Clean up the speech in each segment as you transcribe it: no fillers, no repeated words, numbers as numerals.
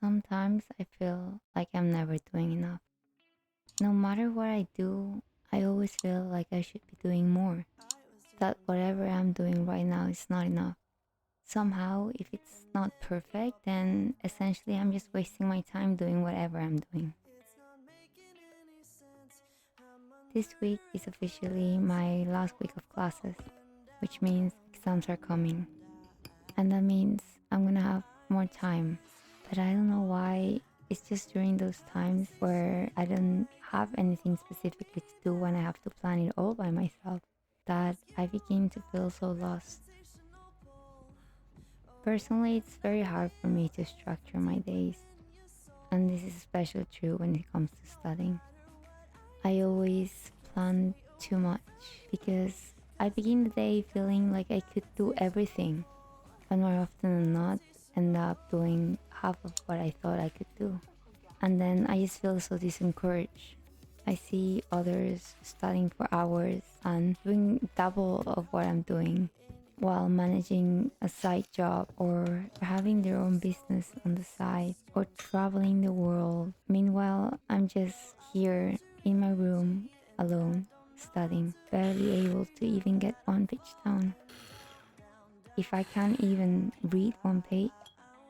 Sometimes I feel like I'm never doing enough. No matter what I do, I always feel like I should be doing more. That whatever I'm doing right now is not enough. Somehow, if it's not perfect, then essentially I'm just wasting my time doing whatever I'm doing. This week is officially my last week of classes, which means exams are coming. And that means I'm gonna have more time. But I don't know why. It's just during those times where I don't have anything specifically to do when I have to plan it all by myself that I begin to feel so lost. Personally, it's very hard for me to structure my days, and this is especially true when it comes to studying. I always plan too much because I begin the day feeling like I could do everything, but more often than not, end up doing half of what I thought I could do. And then I just feel so disencouraged. I see others studying for hours and doing double of what I'm doing while managing a side job or having their own business on the side or traveling the world. Meanwhile, I'm just here in my room alone studying, barely able to even get one page down. If I can't even read one page,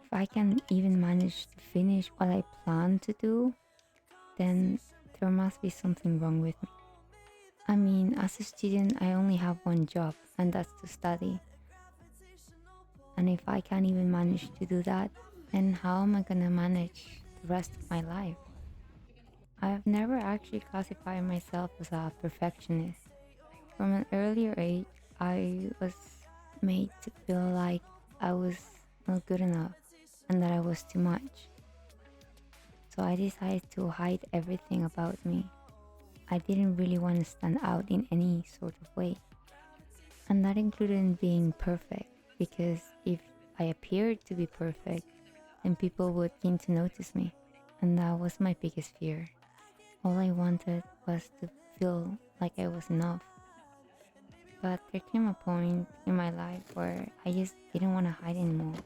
if I can even manage to finish what I plan to do, then there must be something wrong with me. I mean, as a student, I only have one job, and that's to study. And if I can't even manage to do that, then how am I gonna manage the rest of my life? I've never actually classified myself as a perfectionist. From an earlier age, I was made to feel like I was not good enough and that I was too much. So I decided to hide everything about me. I didn't really want to stand out in any sort of way. And that included being perfect, because if I appeared to be perfect, then people would begin to notice me. And that was my biggest fear. All I wanted was to feel like I was enough. But there came a point in my life where I just didn't want to hide anymore.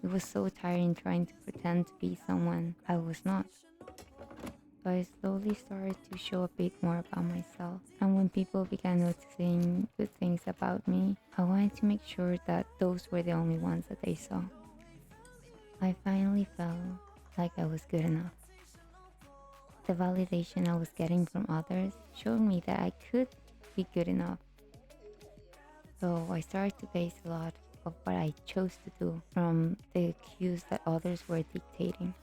It was so tiring trying to pretend to be someone I was not. So I slowly started to show a bit more about myself. And when people began noticing good things about me, I wanted to make sure that those were the only ones that they saw. I finally felt like I was good enough. The validation I was getting from others showed me that I could be good enough. So I started to base a lot of what I chose to do from the cues that others were dictating.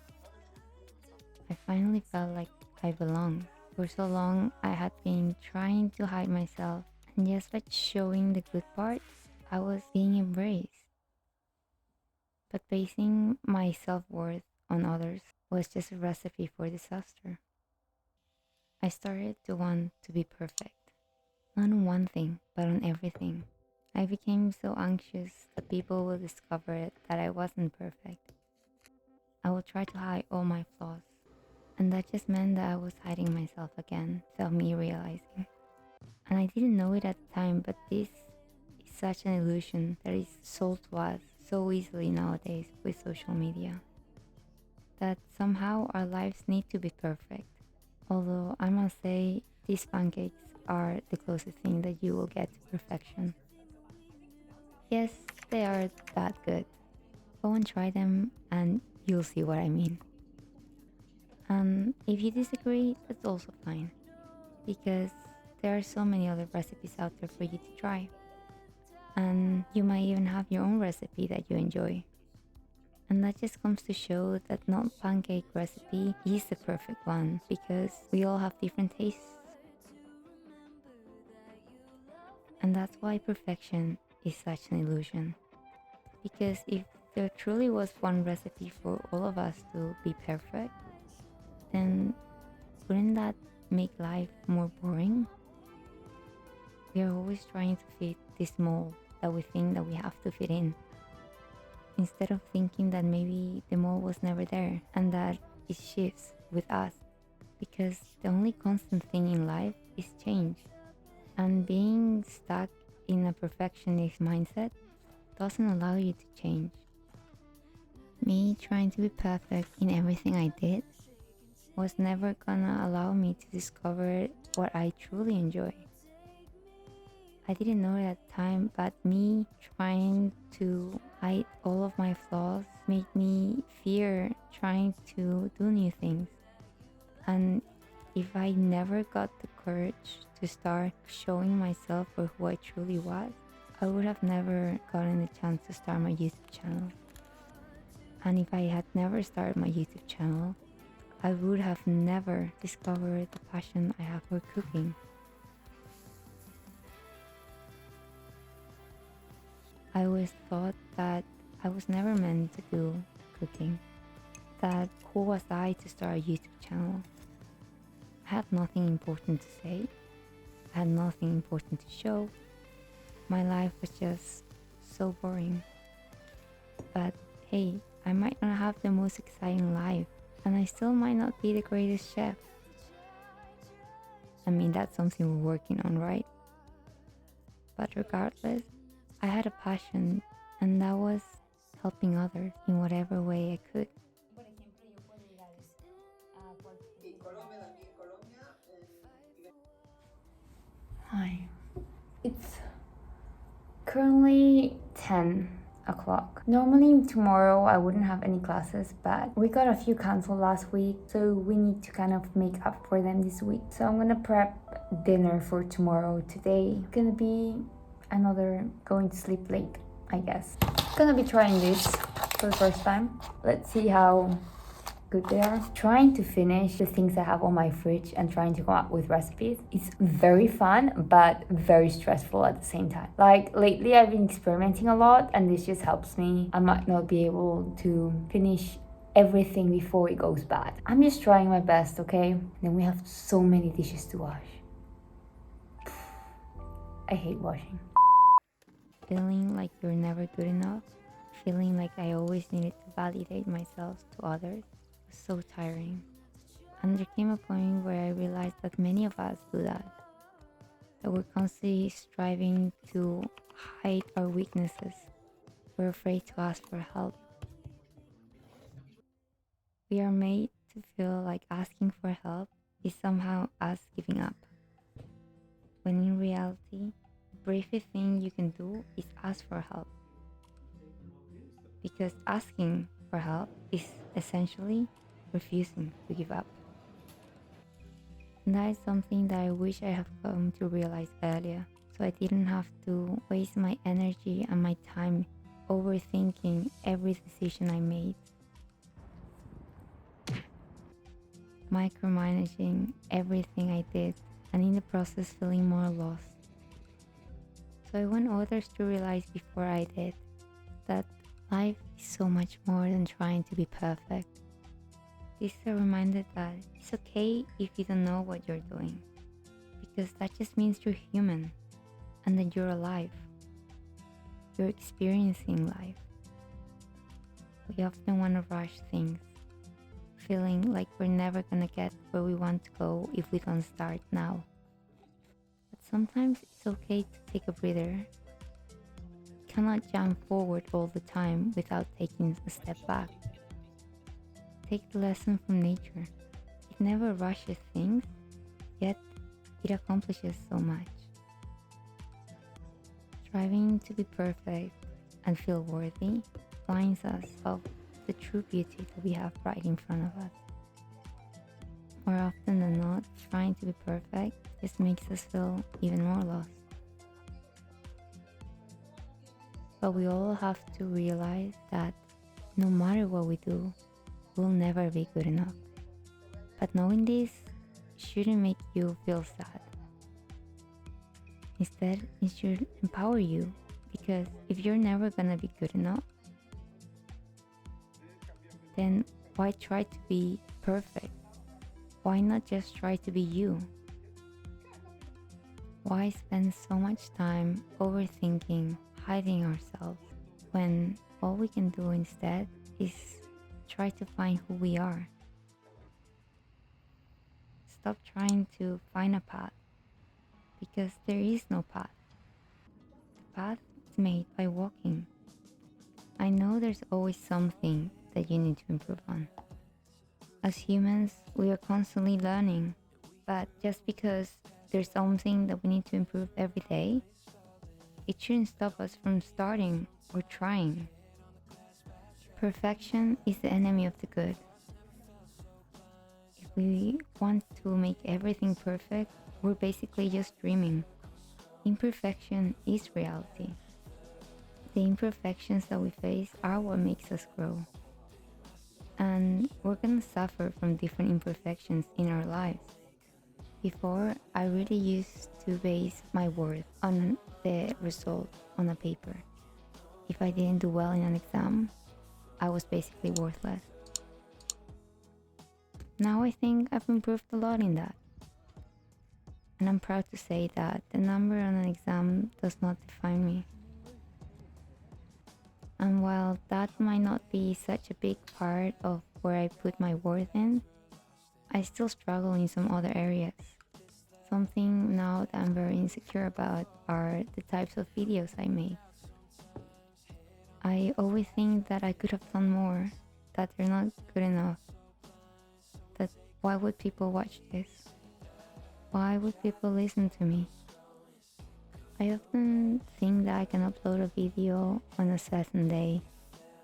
I finally felt like I belonged. For so long, I had been trying to hide myself, and just by showing the good parts, I was being embraced. But basing my self worth on others was just a recipe for disaster. I started to want to be perfect, not on one thing, but on everything. I became so anxious that people will discover that I wasn't perfect. I would try to hide all my flaws, and that just meant that I was hiding myself again without me realizing. And I didn't know it at the time, but this is such an illusion that is sold to us so easily nowadays with social media. That somehow our lives need to be perfect. Although I must say, these pancakes are the closest thing that you will get to perfection. Yes, they are that good. Go and try them and you'll see what I mean. And if you disagree, that's also fine, because there are so many other recipes out there for you to try. And you might even have your own recipe that you enjoy. And that just comes to show that not pancake recipe is the perfect one, because we all have different tastes. And that's why perfection is such an illusion. Because if there truly was one recipe for all of us to be perfect, then wouldn't that make life more boring? We are always trying to fit this mold that we think that we have to fit in, instead of thinking that maybe the mold was never there and that it shifts with us, because the only constant thing in life is change. And being stuck in a perfectionist mindset doesn't allow you to change. Me trying to be perfect in everything I did was never gonna allow me to discover what I truly enjoy. I didn't know it at the time, but me trying to hide all of my flaws made me fear trying to do new things. And if I never got the courage to start showing myself for who I truly was, I would have never gotten the chance to start my YouTube channel. And if I had never started my YouTube channel, I would have never discovered the passion I have for cooking. I always thought that I was never meant to do cooking. That who was I to start a YouTube channel? I had nothing important to say. I had nothing important to show. My life was just so boring. But hey, I might not have the most exciting life, and I still might not be the greatest chef. I mean, that's something we're working on, right? But regardless, I had a passion, and that was helping others in whatever way I could. Hi. It's currently 10 o'clock. Normally tomorrow I wouldn't have any classes, but we got a few canceled last week, so we need to kind of make up for them this week. So I'm gonna prep dinner for tomorrow. Today gonna be another going to sleep late, I guess. Gonna be trying this for the first time. Let's see how good they are. Trying to finish the things I have on my fridge and trying to come up with recipes is very fun, but very stressful at the same time. Like lately I've been experimenting a lot, and this just helps me. I might not be able to finish everything before it goes bad. I'm just trying my best, okay? Then we have so many dishes to wash. I hate washing. Feeling like you're never good enough, feeling like I always needed to validate myself to others, was so tiring. And there came a point where I realized that many of us do that. That we're constantly striving to hide our weaknesses. We're afraid to ask for help. We are made to feel like asking for help is somehow us giving up. When in reality, the bravest thing you can do is ask for help. Because asking for help is essentially refusing to give up. And that is something that I wish I have come to realize earlier, so I didn't have to waste my energy and my time overthinking every decision I made, micromanaging everything I did, and in the process feeling more lost. So I want others to realize before I did that life is so much more than trying to be perfect. This is a reminder that it's okay if you don't know what you're doing, because that just means you're human and that you're alive. You're experiencing life. We often want to rush things, feeling like we're never gonna get where we want to go if we don't start now. But sometimes it's okay to take a breather. You cannot jump forward all the time without taking a step back. Take the lesson from nature. It never rushes things, yet it accomplishes so much. Striving to be perfect and feel worthy blinds us of the true beauty that we have right in front of us. More often than not, trying to be perfect just makes us feel even more lost. But we all have to realize that no matter what we do, we'll never be good enough. But knowing this shouldn't make you feel sad. Instead, it should empower you, because if you're never gonna be good enough, then why try to be perfect? Why not just try to be you? Why spend so much time overthinking, hiding ourselves, when all we can do instead is try to find who we are? Stop trying to find a path, because there is no path. The path is made by walking. I know there's always something that you need to improve on. As humans, we are constantly learning, but just because there's something that we need to improve every day, it shouldn't stop us from starting or trying. Perfection is the enemy of the good. If we want to make everything perfect, we're basically just dreaming. Imperfection is reality. The imperfections that we face are what makes us grow. And we're gonna suffer from different imperfections in our lives. Before, I really used to base my worth on the result on a paper. If I didn't do well in an exam, I was basically worthless. Now I think I've improved a lot in that. And I'm proud to say that the number on an exam does not define me. And while that might not be such a big part of where I put my worth in, I still struggle in some other areas. Something now that I'm very insecure about are the types of videos I make. I always think that I could have done more, that they're not good enough, that why would people watch this? Why would people listen to me? I often think that I can upload a video on a certain day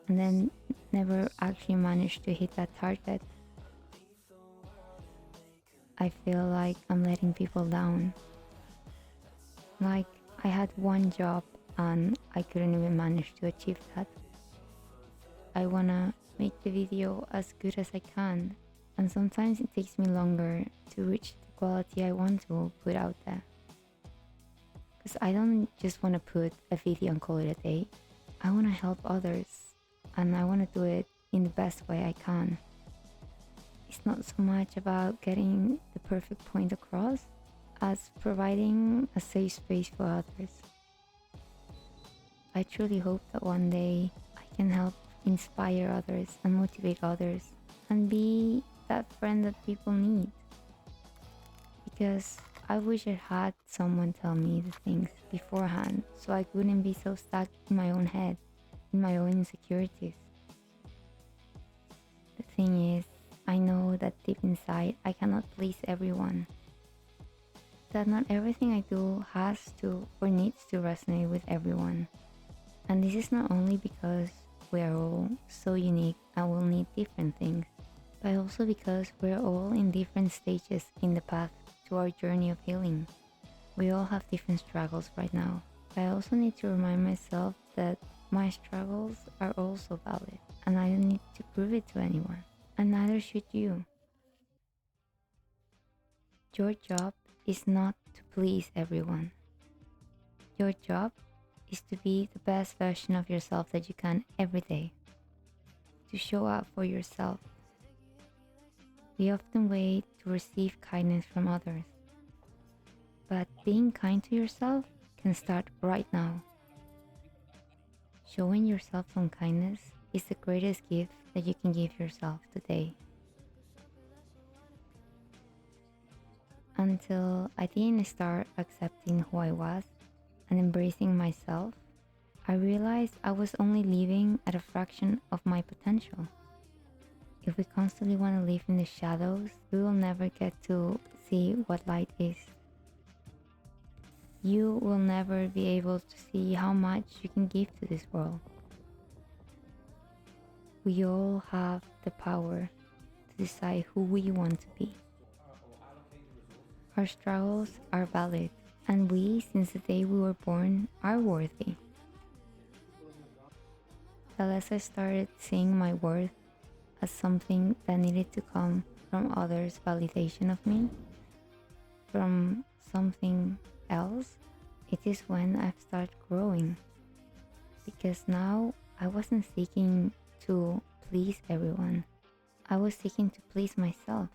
and then never actually manage to hit that target. I feel like I'm letting people down. Like I had one job and I couldn't even manage to achieve that. I wanna make the video as good as I can, and sometimes it takes me longer to reach the quality I want to put out there. Because I don't just want to put a video and call it a day. I want to help others, and I want to do it in the best way I can. It's not so much about getting the perfect point across as providing a safe space for others. I truly hope that one day I can help inspire others and motivate others and be that friend that people need. Because I wish I had someone tell me the things beforehand so I wouldn't be so stuck in my own head, in my own insecurities. The thing is, I know that deep inside I cannot please everyone. That not everything I do has to or needs to resonate with everyone. And this is not only because we are all so unique and will need different things, but also because we're all in different stages in the path to our journey of healing. We all have different struggles right now, but I also need to remind myself that my struggles are also valid and I don't need to prove it to anyone, and neither should you. Your job is not to please everyone. Your job is to be the best version of yourself that you can every day, to show up for yourself. We often wait to receive kindness from others, but being kind to yourself can start right now. Showing yourself some kindness is the greatest gift that you can give yourself today. Until I didn't start accepting who I was and embracing myself, I realized I was only living at a fraction of my potential. If we constantly want to live in the shadows, we will never get to see what light is. You will never be able to see how much you can give to this world. We all have the power to decide who we want to be. Our struggles are valid, and we, since the day we were born, are worthy. The less I started seeing my worth as something that needed to come from others' validation of me, from something else, it is when I've started growing. Because now I wasn't seeking to please everyone. I was seeking to please myself.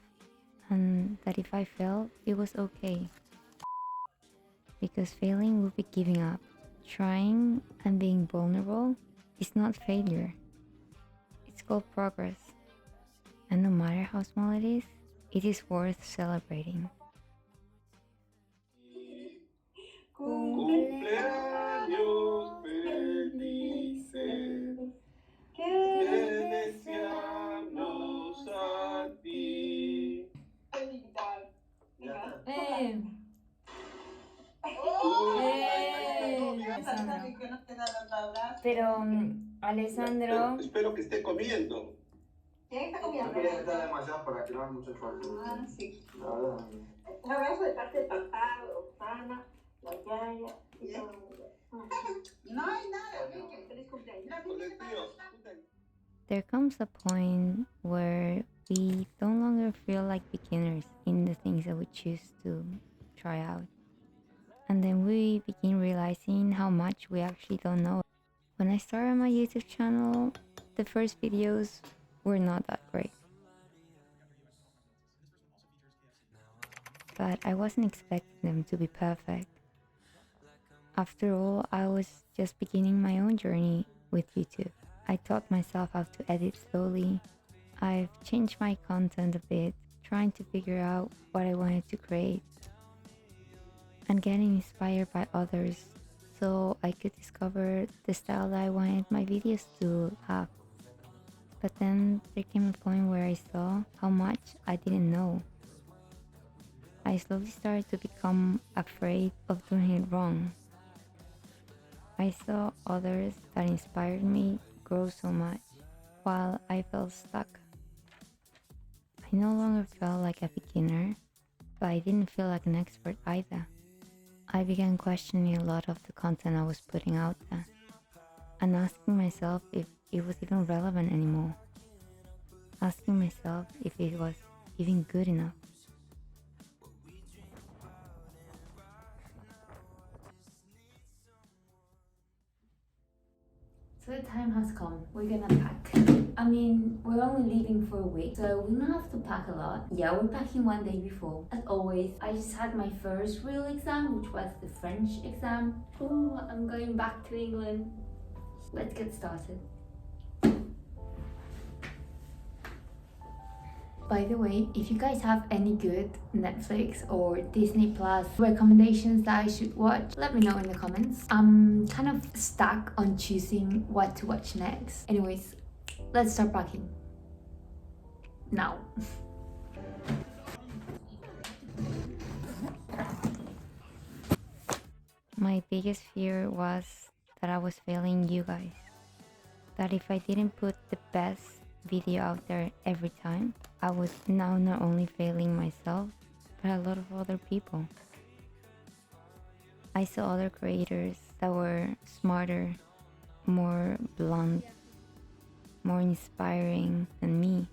And that if I failed, it was okay. Because failing would be giving up. Trying and being vulnerable is not failure. It's called progress. And no matter how small it is worth celebrating. Cumpleaños felices, que les Eh, Pero, Alessandro, Espero que esté comiendo. ¿Quién está comiendo? No quería meterla demasiado para que no haga mucho esfuerzo. Ah, sí. La verdad. Un abrazo de parte de papá, Roxana, la Yaya y todo el mundo. No hay nada, Miguel. Feliz cumpleaños. there comes a point where we no longer feel like beginners in the things that we choose to try out. And then we begin realizing how much we actually don't know. When I started my YouTube channel, the first videos were not that great. But I wasn't expecting them to be perfect. After all, I was just beginning my own journey with YouTube. I taught myself how to edit slowly. I've changed my content a bit, trying to figure out what I wanted to create and getting inspired by others so I could discover the style that I wanted my videos to have. But then there came a point where I saw how much I didn't know. I slowly started to become afraid of doing it wrong. I saw others that inspired me grow so much, while I felt stuck. I no longer felt like a beginner, but I didn't feel like an expert either. I began questioning a lot of the content I was putting out there, and asking myself if it was even relevant anymore. Asking myself if it was even good enough. So the time has come. We're gonna pack. I mean, we're only leaving for a week, so we don't have to pack a lot. Yeah, we're packing one day before. As always, I just had my first real exam, which was the French exam. Ooh, I'm going back to England. Let's get started. By the way, if you guys have any good Netflix or Disney Plus recommendations that I should watch, let me know in the comments. I'm kind of stuck on choosing what to watch next. Anyways, let's start packing. Now. My biggest fear was that I was failing you guys. That if I didn't put the best video out there every time, I was now not only failing myself, but a lot of other people. I saw other creators that were smarter, more blunt, more inspiring than me.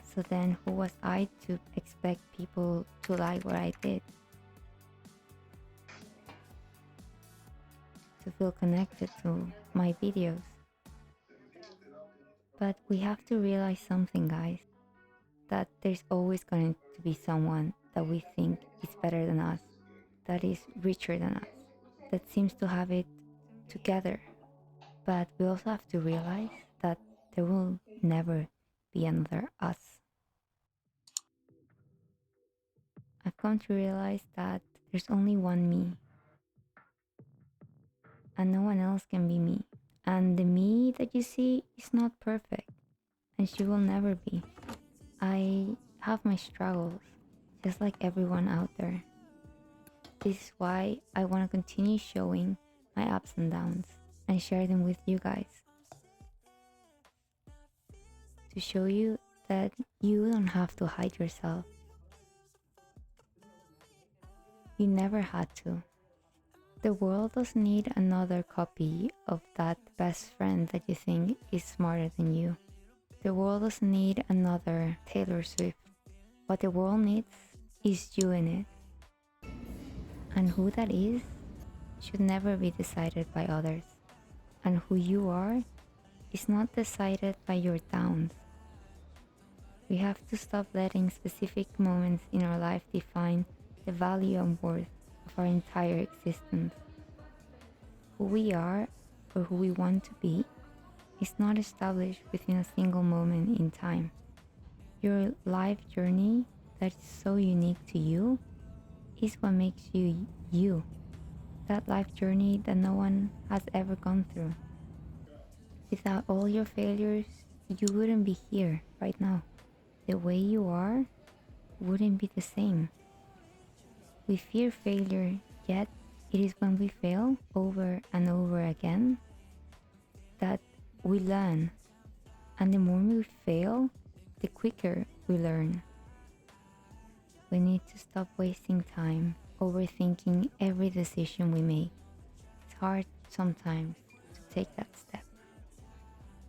So then who was I to expect people to like what I did? To feel connected to my videos? But we have to realize something, guys, that there's always going to be someone that we think is better than us, that is richer than us, that seems to have it together. But we also have to realize that there will never be another us. I've come to realize that there's only one me, and no one else can be me. And the me that you see is not perfect, and she will never be. I have my struggles, just like everyone out there. This is why I want to continue showing my ups and downs and share them with you guys. To show you that you don't have to hide yourself. You never had to. The world doesn't need another copy of that best friend that you think is smarter than you. The world doesn't need another Taylor Swift. What the world needs is you in it. And who that is should never be decided by others. And who you are is not decided by your downs. We have to stop letting specific moments in our life define the value and worth of our entire existence. Who we are or who we want to be is not established within a single moment in time. Your life journey that is so unique to you is what makes you you. That life journey that no one has ever gone through. Without all your failures, you wouldn't be here right now. the way you are wouldn't be the same. We fear failure, yet it is when we fail over and over again that we learn. And the more we fail, the quicker we learn. We need to stop wasting time overthinking every decision we make. It's hard sometimes to take that step.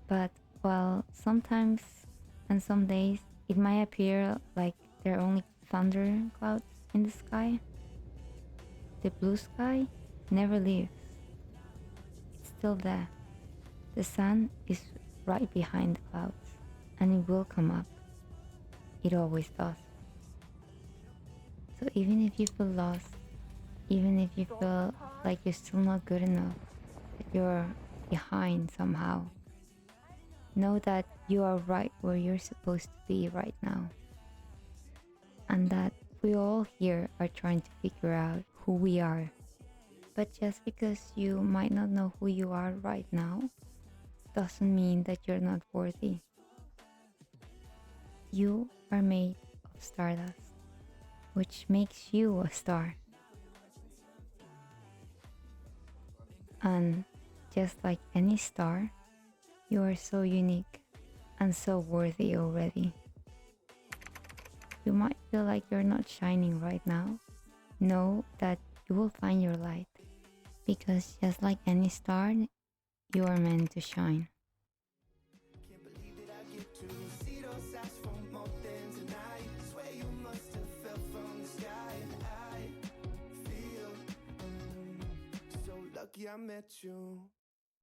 But while sometimes and some days it might appear like there are only thunder clouds in the sky, the blue sky never leaves. It's still there. The sun is right behind the clouds and it will come up. It always does. So even if you feel lost, even if you feel like you're still not good enough, that you're behind somehow, know that you are right where you're supposed to be right now. And that we all here are trying to figure out who we are. But just because you might not know who you are right now, doesn't mean that you're not worthy. You are made of stardust, which makes you a star. And just like any star, you are so unique and so worthy already. You might feel like you're not shining right now. Know that you will find your light, because just like any star, you are meant to shine. Can't believe that I get to see those eyes for more than tonight. Swear you must have fell from the sky. I feel so lucky I met you.